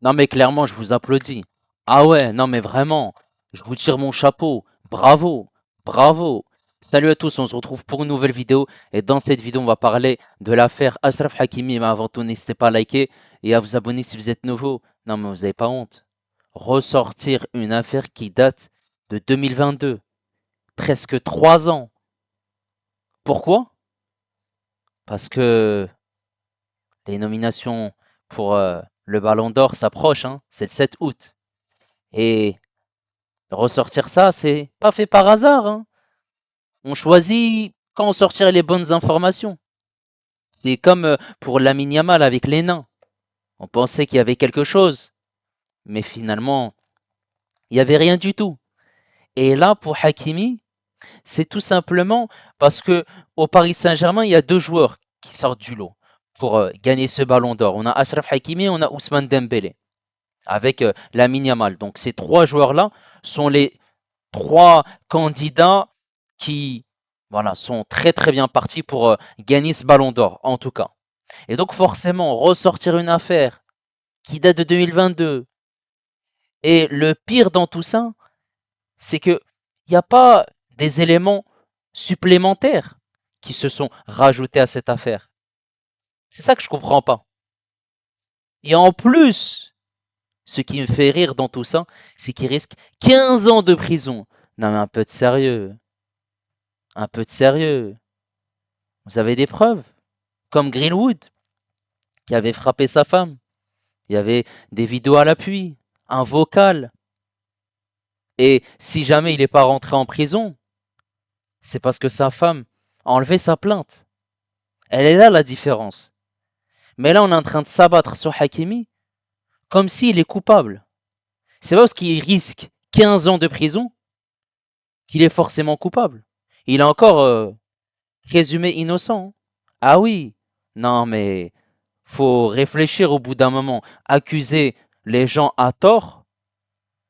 Non mais clairement, je vous applaudis. Ah ouais, non mais vraiment, je vous tire mon chapeau. Bravo, bravo. Salut à tous, on se retrouve pour une nouvelle vidéo. Et dans cette vidéo, on va parler de l'affaire Achraf Hakimi. Mais avant tout, n'hésitez pas à liker et à vous abonner si vous êtes nouveau. Non mais vous n'avez pas honte. Ressortir une affaire qui date de 2022. Presque 3 ans. Pourquoi? Parce que les nominations pour le Ballon d'Or s'approchent, hein. C'est le 7 août. Et ressortir ça, c'est pas fait par hasard, hein. On choisit quand sortir les bonnes informations. C'est comme pour Lamine Yamal avec les nains. On pensait qu'il y avait quelque chose, mais finalement, il n'y avait rien du tout. Et là, pour Hakimi, c'est tout simplement parce que au Paris Saint-Germain, il y a deux joueurs qui sortent du lot pour gagner ce ballon d'or. On a Achraf Hakimi et on a Ousmane Dembélé avec Lamine Yamal. Donc ces trois joueurs-là sont les trois candidats qui voilà, sont très très bien partis pour gagner ce ballon d'or, en tout cas. Et donc forcément, ressortir une affaire qui date de 2022, et le pire dans tout ça, c'est que il n'y a pas des éléments supplémentaires qui se sont rajoutés à cette affaire. C'est ça que je comprends pas. Et en plus, ce qui me fait rire dans tout ça, c'est qu'il risque 15 ans de prison. Non mais un peu de sérieux. Un peu de sérieux. Vous avez des preuves? Comme Greenwood, qui avait frappé sa femme. Il y avait des vidéos à l'appui, un vocal. Et si jamais il n'est pas rentré en prison, c'est parce que sa femme a enlevé sa plainte. Elle est là la différence. Mais là, on est en train de s'abattre sur Hakimi comme s'il est coupable. C'est pas parce qu'il risque 15 ans de prison qu'il est forcément coupable. Il est encore présumé innocent, hein. Ah oui, non mais faut réfléchir au bout d'un moment. Accuser les gens à tort,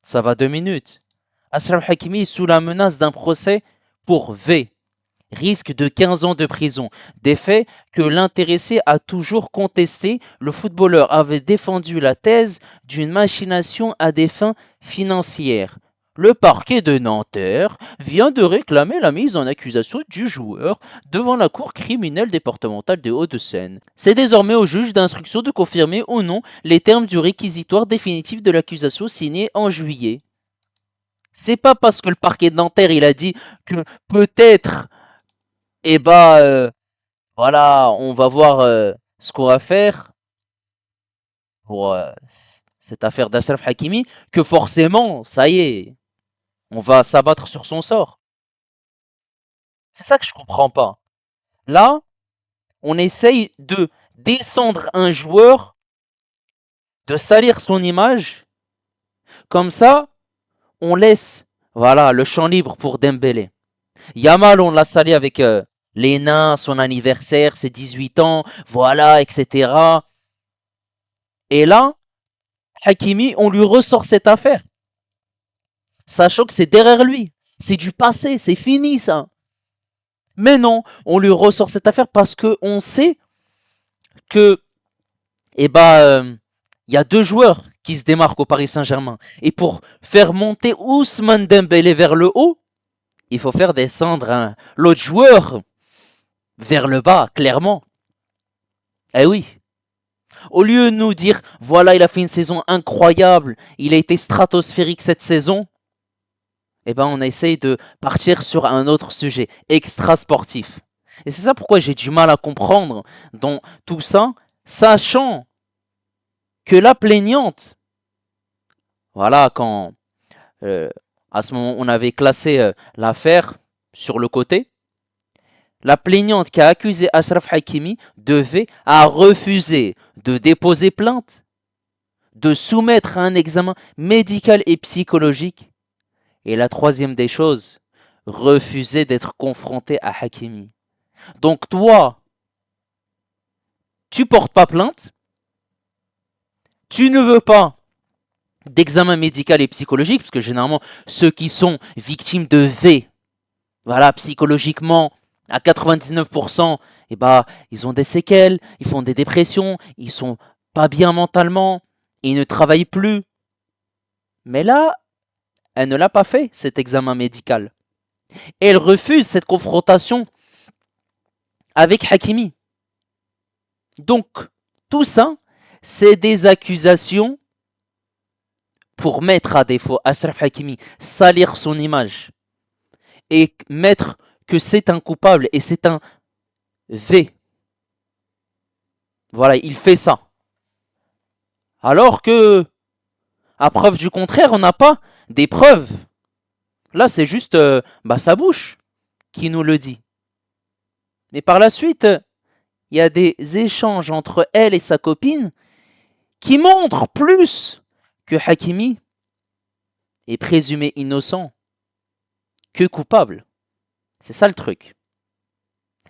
ça va 2 minutes. Achraf Hakimi est sous la menace d'un procès pour V. Risque de 15 ans de prison. Des faits que l'intéressé a toujours contesté. Le footballeur avait défendu la thèse d'une machination à des fins financières. Le parquet de Nanterre vient de réclamer la mise en accusation du joueur devant la cour criminelle départementale des Hauts-de-Seine. C'est désormais au juge d'instruction de confirmer ou non les termes du réquisitoire définitif de l'accusation signé en juillet. C'est pas parce que le parquet de Nanterre il a dit que peut-être voilà, on va voir ce qu'on va faire pour cette affaire d'Achraf Hakimi, que forcément, ça y est, on va s'abattre sur son sort. C'est ça que je comprends pas. Là, on essaye de descendre un joueur, de salir son image, comme ça, on laisse voilà, le champ libre pour Dembélé. Yamal, on l'a sali avec les nains, son anniversaire, ses 18 ans, voilà, etc. Et là, Hakimi, on lui ressort cette affaire, sachant que c'est derrière lui. C'est du passé, c'est fini ça. Mais non, on lui ressort cette affaire parce que on sait que, y a deux joueurs qui se démarquent au Paris Saint-Germain. Et pour faire monter Ousmane Dembélé vers le haut, il faut faire descendre l'autre joueur vers le bas, clairement. Eh oui. Au lieu de nous dire, voilà, il a fait une saison incroyable, il a été stratosphérique cette saison, on essaye de partir sur un autre sujet, extra-sportif. Et c'est ça pourquoi j'ai du mal à comprendre dans tout ça, sachant que la plaignante, voilà, quand euh, à ce moment on avait classé l'affaire sur le côté, la plaignante qui a accusé Achraf Hakimi a refusé de déposer plainte, de soumettre à un examen médical et psychologique. Et la troisième des choses, refuser d'être confronté à Hakimi. Donc toi, tu portes pas plainte, tu ne veux pas d'examen médical et psychologique, parce que généralement, ceux qui sont victimes de V, voilà, psychologiquement, à 99%, ils ont des séquelles, ils font des dépressions, ils sont pas bien mentalement, Il ne travaille plus. Mais là, elle ne l'a pas fait, cet examen médical. Et elle refuse cette confrontation avec Hakimi. Donc, tout ça, c'est des accusations pour mettre à défaut Achraf Hakimi, salir son image et mettre que c'est un coupable et c'est un V. Voilà, il fait ça. Alors que, à preuve du contraire, on n'a pas des preuves. Là, c'est juste sa bouche qui nous le dit. Mais par la suite, il y a des échanges entre elle et sa copine qui montrent plus que Hakimi est présumé innocent que coupable. C'est ça le truc.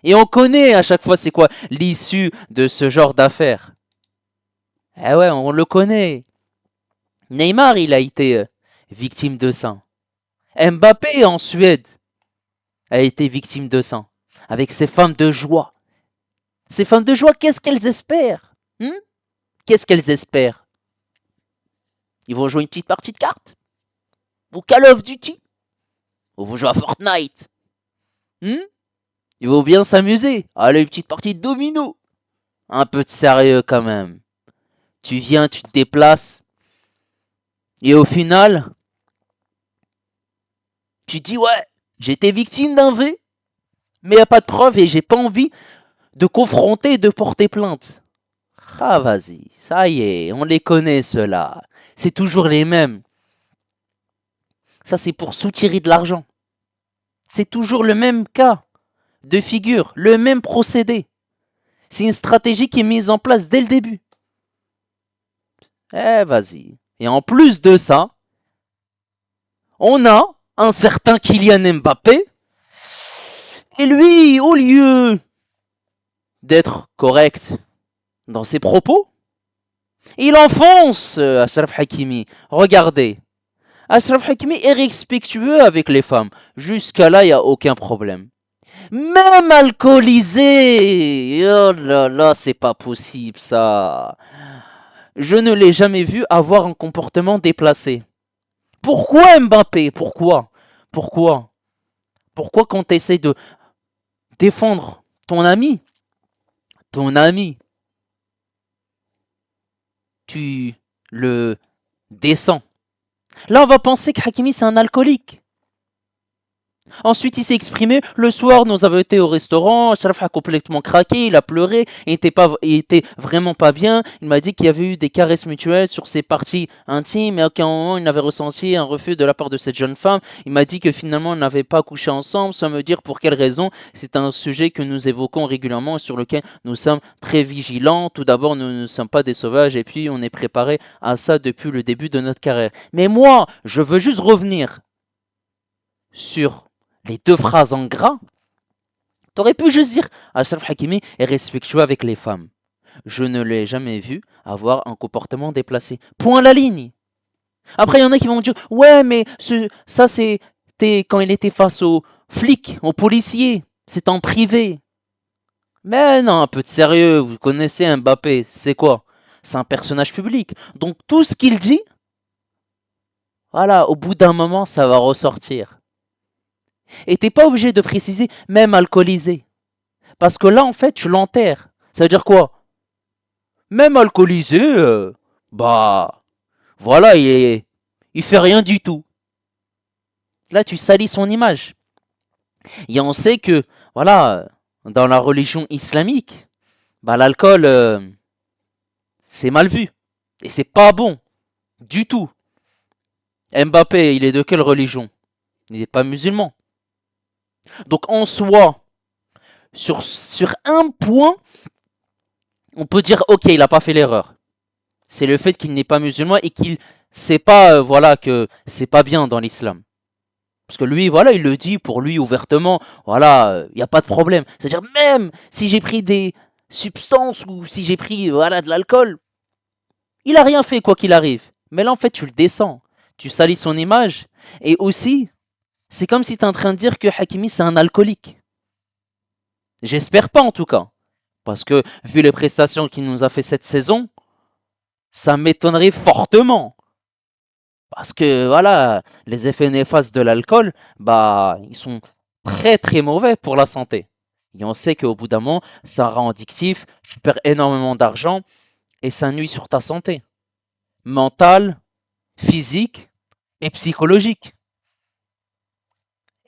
Et on connaît à chaque fois c'est quoi l'issue de ce genre d'affaires. Eh ouais, on le connaît. Neymar, il a été victime de ça. Mbappé en Suède a été victime de ça. Avec ses femmes de joie. Ces femmes de joie, qu'est-ce qu'elles espèrent? Qu'est-ce qu'elles espèrent? Ils vont jouer une petite partie de cartes? Ou Call of Duty? Ou vous jouez à Fortnite? Ils vont bien s'amuser. Allez, une petite partie de domino. Un peu de sérieux quand même. Tu viens, tu te déplaces. Et au final, tu dis ouais, j'ai été victime d'un V, mais il n'y a pas de preuve et j'ai pas envie de confronter et de porter plainte. Ah vas-y, ça y est, on les connaît ceux-là. C'est toujours les mêmes. Ça c'est pour soutirer de l'argent. C'est toujours le même cas de figure, le même procédé. C'est une stratégie qui est mise en place dès le début. Eh vas-y. Et en plus de ça, on a un certain Kylian Mbappé. Et lui, au lieu d'être correct dans ses propos, il enfonce Achraf Hakimi. Regardez. Achraf Hakimi est respectueux avec les femmes. Jusqu'à là, il n'y a aucun problème. Même alcoolisé. Oh là là, c'est pas possible ça. Je ne l'ai jamais vu avoir un comportement déplacé. Pourquoi Mbappé? Pourquoi? Pourquoi quand tu essaies de défendre ton ami, tu le descends? Là, on va penser que Hakimi, c'est un alcoolique. Ensuite, il s'est exprimé. Le soir, nous avons été au restaurant. Achraf a complètement craqué. Il a pleuré. Il était vraiment pas bien. Il m'a dit qu'il y avait eu des caresses mutuelles sur ses parties intimes. Mais à aucun moment, il n'avait ressenti un refus de la part de cette jeune femme. Il m'a dit que finalement, on n'avait pas couché ensemble, sans me dire pour quelle raison. C'est un sujet que nous évoquons régulièrement et sur lequel nous sommes très vigilants. Tout d'abord, nous ne sommes pas des sauvages. Et puis, on est préparé à ça depuis le début de notre carrière. Mais moi, je veux juste revenir sur les deux phrases en gras. T'aurais pu juste dire Achraf Hakimi est respectueux avec les femmes. Je ne l'ai jamais vu avoir un comportement déplacé. Point à la ligne. Après, il y en a qui vont dire ouais, mais ça c'était quand il était face aux flics, aux policiers. C'est en privé. Mais non, un peu de sérieux. Vous connaissez Mbappé. C'est quoi? C'est un personnage public. Donc tout ce qu'il dit, voilà, au bout d'un moment, ça va ressortir. Et t'es pas obligé de préciser même alcoolisé. Parce que là, en fait, tu l'enterres. Ça veut dire quoi? Même alcoolisé, voilà, il fait rien du tout. Là, tu salis son image. Et on sait que, voilà, dans la religion islamique, l'alcool, c'est mal vu. Et c'est pas bon. Du tout. Mbappé, il est de quelle religion? Il n'est pas musulman. Donc, en soi, sur un point, on peut dire ok, il n'a pas fait l'erreur. C'est le fait qu'il n'est pas musulman et qu'il sait pas que c'est pas bien dans l'islam. Parce que lui, voilà, il le dit pour lui ouvertement, voilà, il n'y a pas de problème. C'est-à-dire même si j'ai pris des substances ou si j'ai pris de l'alcool, il a rien fait quoi qu'il arrive. Mais là en fait, tu le descends, tu salis son image et aussi, c'est comme si tu es en train de dire que Hakimi c'est un alcoolique. J'espère pas en tout cas. Parce que vu les prestations qu'il nous a fait cette saison, Ça m'étonnerait fortement. Parce que voilà, les effets néfastes de l'alcool, bah, ils sont très très mauvais pour la santé. Et on sait qu'au bout d'un moment, ça rend addictif, tu perds énormément d'argent et ça nuit sur ta santé mentale, physique et psychologique.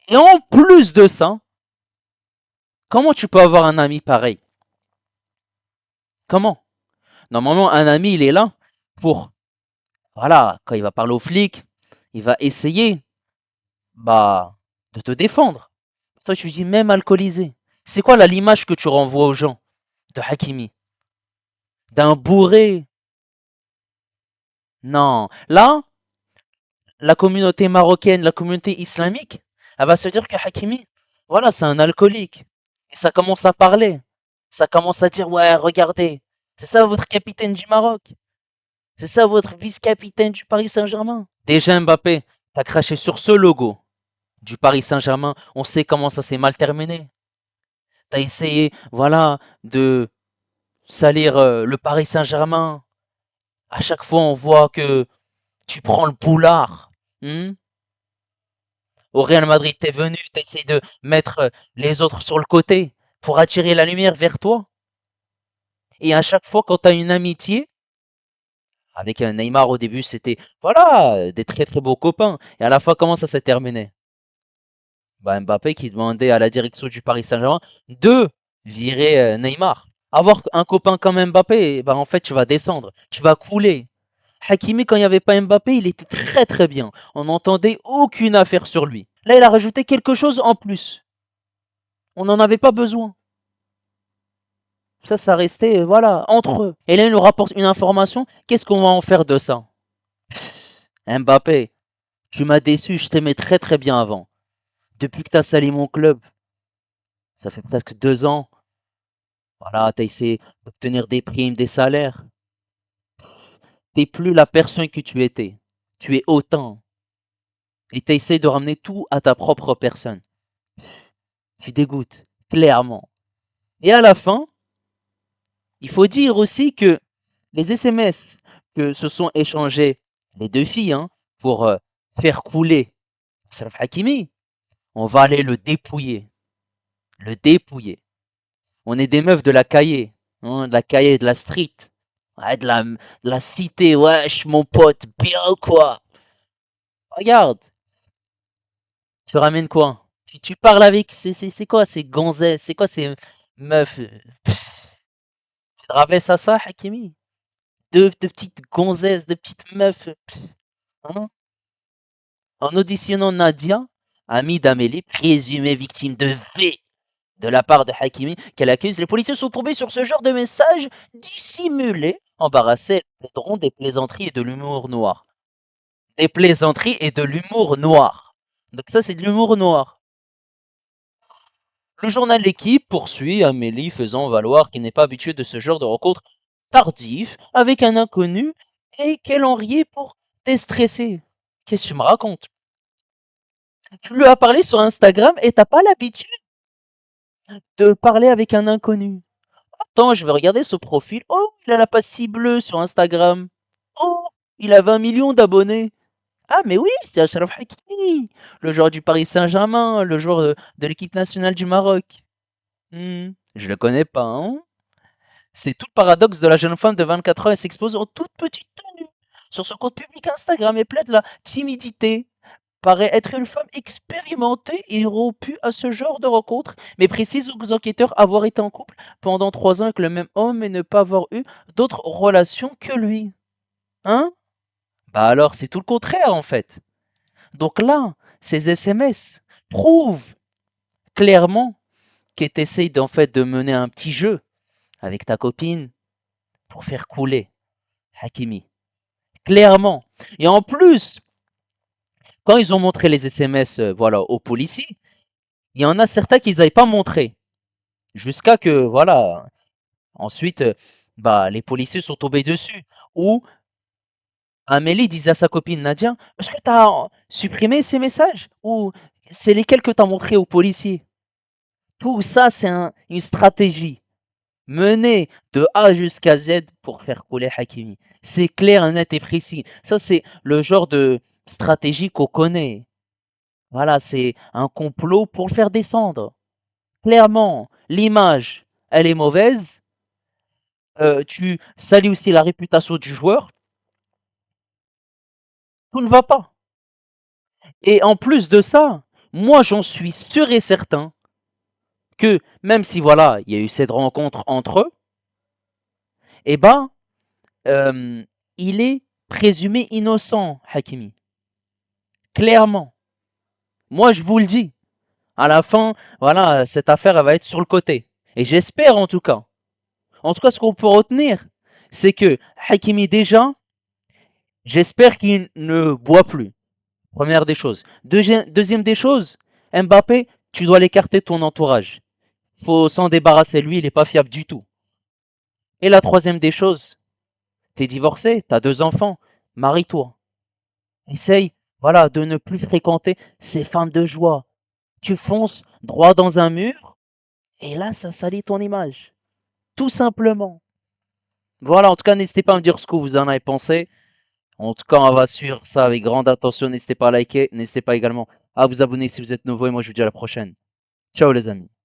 Et en plus de ça, comment tu peux avoir un ami pareil? Comment? Normalement, un ami, il est là pour, voilà, quand il va parler aux flics, il va essayer, bah, de te défendre. Toi, tu dis même alcoolisé. C'est quoi là l'image que tu renvoies aux gens de Hakimi? D'un bourré? Non. Là, la communauté marocaine, la communauté islamique, elle va se dire que Hakimi, voilà, c'est un alcoolique. Et ça commence à parler. Ça commence à dire, ouais, regardez, c'est ça votre capitaine du Maroc. C'est ça votre vice-capitaine du Paris Saint-Germain. Déjà Mbappé, t'as craché sur ce logo du Paris Saint-Germain. On sait comment ça s'est mal terminé. T'as essayé, voilà, de salir le Paris Saint-Germain. À chaque fois, on voit que tu prends le boulard. Hmm. Au Real Madrid, t'es venu, t'essayes de mettre les autres sur le côté pour attirer la lumière vers toi. Et à chaque fois, quand t'as une amitié, avec un Neymar au début, c'était, voilà, des très très beaux copains. Et à la fin, comment ça s'est terminé? Bah, Mbappé qui demandait à la direction du Paris Saint-Germain de virer Neymar. Avoir un copain comme Mbappé, bah, en fait, tu vas descendre, tu vas couler. Hakimi, quand il n'y avait pas Mbappé, il était très très bien. On n'entendait aucune affaire sur lui. Là, il a rajouté quelque chose en plus. On n'en avait pas besoin. Ça restait, voilà, entre eux. Et là, il nous rapporte une information. Qu'est-ce qu'on va en faire de ça? Mbappé, tu m'as déçu, je t'aimais très très bien avant. Depuis que tu as sali mon club, ça fait presque 2 ans. Voilà, tu as essayé d'obtenir des primes, des salaires. T'es plus la personne que tu étais. Tu es autant. Et tu essaies de ramener tout à ta propre personne. Tu dégoûtes, clairement. Et à la fin, il faut dire aussi que les SMS que se sont échangés les deux filles pour faire couler Achraf Hakimi, on va aller le dépouiller. Le dépouiller. On est des meufs de la cahier, de la cahier, de la street, ouais, de la cité, wesh, mon pote, bien quoi. Regarde, tu ramènes quoi? Tu parles avec, c'est quoi ces gonzesses, c'est quoi ces meufs? Tu te rabaisses à ça, Hakimi? De petites gonzesses, de petites meufs, hein? En auditionnant Nadia, amie d'Amélie, présumée victime de V de la part de Hakimi, qu'elle accuse, les policiers sont tombés sur ce genre de messages dissimulés, embarrassés, plaideront des plaisanteries et de l'humour noir. Des plaisanteries et de l'humour noir. Donc ça, c'est de l'humour noir. Le journal L'équipe poursuit Amélie faisant valoir qu'elle n'est pas habituée de ce genre de rencontre tardive avec un inconnu et qu'elle en riait pour déstresser. Qu'est-ce que tu me racontes? Tu lui as parlé sur Instagram et t'as pas l'habitude de parler avec un inconnu. Attends, je vais regarder ce profil. Oh, il a la passe bleue sur Instagram. Oh, il a 20 millions d'abonnés. Ah, mais oui, c'est Achraf Hakimi, le joueur du Paris Saint-Germain, le joueur de l'équipe nationale du Maroc. Je le connais pas, hein. C'est tout le paradoxe de la jeune femme de 24 ans. Elle s'expose en toute petite tenue sur son compte public Instagram et plaide la timidité. Paraît être une femme expérimentée et rompue à ce genre de rencontre, mais précise aux enquêteurs avoir été en couple pendant 3 ans avec le même homme et ne pas avoir eu d'autres relations que lui. Hein? Bah alors, c'est tout le contraire en fait. Donc là, ces SMS prouvent clairement que tu essayes en fait de mener un petit jeu avec ta copine pour faire couler Hakimi. Clairement. Et en plus, quand ils ont montré les SMS voilà, aux policiers, il y en a certains qu'ils n'avaient pas montré. Jusqu'à que, voilà, ensuite, bah, les policiers sont tombés dessus. Ou Amélie disait à sa copine Nadia, est-ce que tu as supprimé ces messages? Ou c'est lesquels que tu as montrés aux policiers? Tout ça, c'est une stratégie. mener de A jusqu'à Z pour faire couler Hakimi. C'est clair, net et précis. Ça, c'est le genre de stratégie qu'on connaît. Voilà, c'est un complot pour le faire descendre. Clairement, l'image, elle est mauvaise. Tu salis aussi la réputation du joueur. Tout ne va pas. Et en plus de ça, moi, j'en suis sûr et certain que même si voilà, il y a eu cette rencontre entre eux, eh ben, euh, il est présumé innocent, Hakimi. Clairement. Moi, je vous le dis. À la fin, voilà, cette affaire, elle va être sur le côté. Et j'espère en tout cas. En tout cas, ce qu'on peut retenir, c'est que Hakimi déjà, j'espère qu'il ne boit plus. Première des choses. Deuxième des choses, Mbappé, tu dois l'écarter de ton entourage. Faut s'en débarrasser. Lui, il n'est pas fiable du tout. Et la troisième des choses, t'es divorcé, t'as 2 enfants, marie-toi. Essaye, voilà, de ne plus fréquenter ces femmes de joie. Tu fonces droit dans un mur, et là, ça salit ton image. Tout simplement. Voilà, en tout cas, n'hésitez pas à me dire ce que vous en avez pensé. En tout cas, on va suivre ça avec grande attention. N'hésitez pas à liker, n'hésitez pas également à vous abonner si vous êtes nouveau, et moi, je vous dis à la prochaine. Ciao les amis.